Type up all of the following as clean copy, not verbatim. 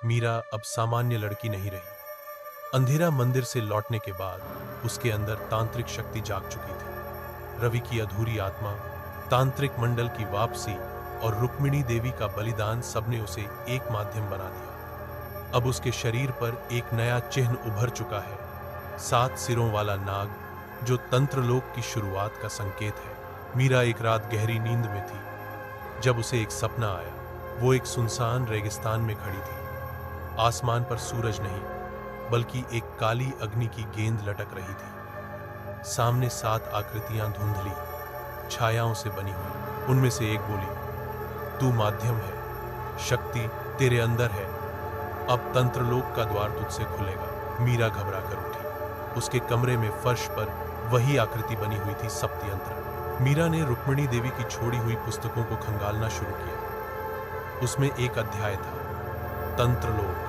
मीरा अब सामान्य लड़की नहीं रही। अंधेरा मंदिर से लौटने के बाद उसके अंदर तांत्रिक शक्ति जाग चुकी थी। रवि की अधूरी आत्मा, तांत्रिक मंडल की वापसी और रुक्मिणी देवी का बलिदान सबने उसे एक माध्यम बना दिया। अब उसके शरीर पर एक नया चिन्ह उभर चुका है, 7 सिरों वाला नाग, जो तंत्रलोक की शुरुआत का संकेत है। मीरा एक रात गहरी नींद में थी जब उसे एक सपना आया। वो एक सुनसान रेगिस्तान में खड़ी थी। आसमान पर सूरज नहीं, बल्कि एक काली अग्नि की गेंद लटक रही थी। सामने 7 आकृतियां धुंधली छायाओं से बनी हुई। उनमें से एक बोली, तू माध्यम है, शक्ति तेरे अंदर है, अब तंत्रलोक का द्वार तुझसे खुलेगा। मीरा घबरा कर उठी। उसके कमरे में फर्श पर वही आकृति बनी हुई थी, सप्तयंत्र। मीरा ने रुक्मिणी देवी की छोड़ी हुई पुस्तकों को खंगालना शुरू किया। उसमें एक अध्याय था, तंत्रलोक,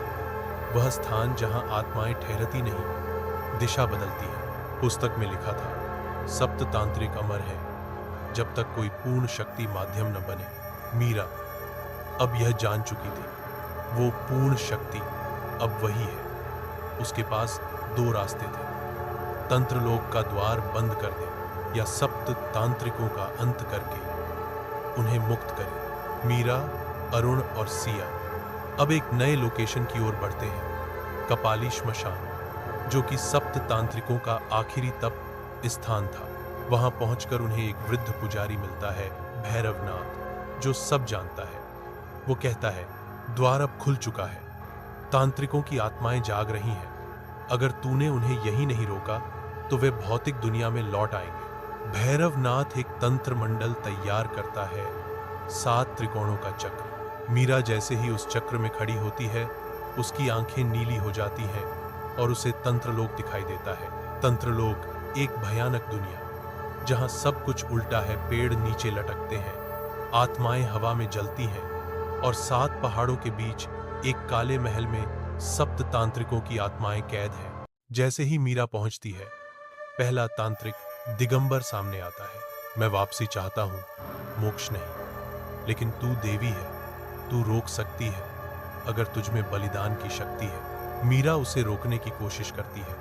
वह स्थान जहां आत्माएं ठहरती नहीं, दिशा बदलती हैं। पुस्तक में लिखा था, सप्त तांत्रिक अमर है जब तक कोई पूर्ण शक्ति माध्यम न बने। मीरा अब यह जान चुकी थी, वो पूर्ण शक्ति अब वही है। उसके पास 2 रास्ते थे, तंत्रलोक का द्वार बंद कर दे या सप्त तांत्रिकों का अंत करके उन्हें मुक्त करे। मीरा, अरुण और सिया अब एक नए लोकेशन की ओर बढ़ते हैं, कपाली श्मशान, जो कि सप्त तांत्रिकों का आखिरी तप स्थान था। वहां पहुंचकर उन्हें एक वृद्ध पुजारी मिलता है, भैरवनाथ, जो सब जानता है। वो कहता है, द्वार अब खुल चुका है, तांत्रिकों की आत्माएं जाग रही हैं। अगर तूने उन्हें यही नहीं रोका तो वे भौतिक दुनिया में लौट आएंगे। भैरवनाथ एक तंत्र मंडल तैयार करता है, 7 त्रिकोणों का चक्र। मीरा जैसे ही उस चक्र में खड़ी होती है, उसकी आंखें नीली हो जाती हैं और उसे तंत्रलोक दिखाई देता है। तंत्रलोक एक भयानक दुनिया, जहां सब कुछ उल्टा है। पेड़ नीचे लटकते हैं, आत्माएं हवा में जलती हैं और 7 पहाड़ों के बीच एक काले महल में सप्त तांत्रिकों की आत्माएं कैद हैं। जैसे ही मीरा पहुंचती है, पहला तांत्रिक दिगंबर सामने आता है। मैं वापसी चाहता हूं, मोक्ष नहीं, लेकिन तू देवी है, तू रोक सकती है अगर तुझमें बलिदान की शक्ति है। मीरा उसे रोकने की कोशिश करती है,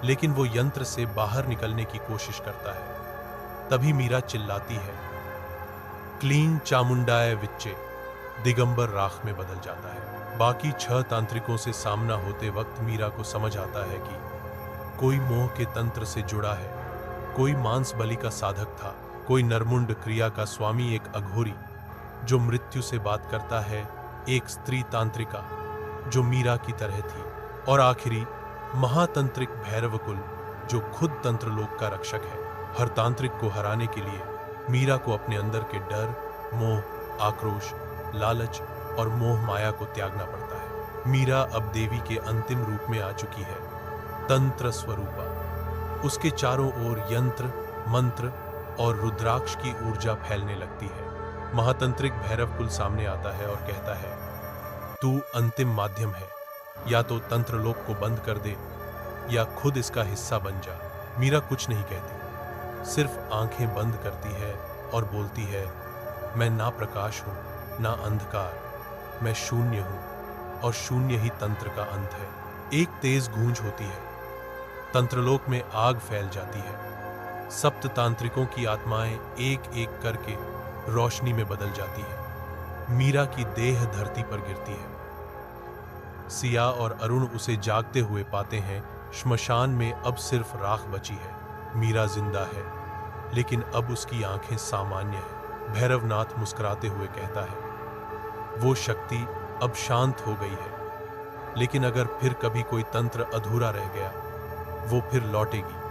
लेकिन वो यंत्र से बाहर निकलने की कोशिश करता है। तभी मीरा चिल्लाती है, क्लीं चामुंडाय विच्चे। दिगंबर राख में बदल जाता है। बाकी 6 तांत्रिकों से सामना होते वक्त मीरा को समझ आता है कि कोई मोह के तंत्र से जुड़ा है, कोई मांस बलि का साधक था, कोई नरमुंड क्रिया का स्वामी, एक अघोरी जो मृत्यु से बात करता है, एक स्त्री तांत्रिका जो मीरा की तरह थी, और आखिरी महातंत्रिक भैरवकुल जो खुद तंत्रलोक का रक्षक है। हर तांत्रिक को हराने के लिए मीरा को अपने अंदर के डर, मोह, आक्रोश, लालच और मोह माया को त्यागना पड़ता है। मीरा अब देवी के अंतिम रूप में आ चुकी है, तंत्र स्वरूपा। उसके चारों ओर यंत्र, मंत्र और रुद्राक्ष की ऊर्जा फैलने लगती है। महातंत्रिक भैरवकुल सामने आता है और कहता है, तू अंतिम माध्यम है, या तो तंत्रलोक को बंद कर दे या खुद इसका हिस्सा बन जा। मीरा कुछ नहीं कहती, सिर्फ आंखें बंद करती है और बोलती है, मैं ना प्रकाश हूं ना अंधकार, मैं शून्य हूं और शून्य ही तंत्र का अंत है। एक तेज गूंज होती है, तंत्रलोक में आग फैल जाती है। सप्त तांत्रिकों की आत्माएं एक एक करके रोशनी में बदल जाती है। मीरा की देह धरती पर गिरती है। सिया और अरुण उसे जागते हुए पाते हैं। श्मशान में अब सिर्फ राख बची है। मीरा जिंदा है, लेकिन अब उसकी आंखें सामान्य हैं। भैरवनाथ मुस्कुराते हुए कहता है, वो शक्ति अब शांत हो गई है, लेकिन अगर फिर कभी कोई तंत्र अधूरा रह गया, वो फिर लौटेगी।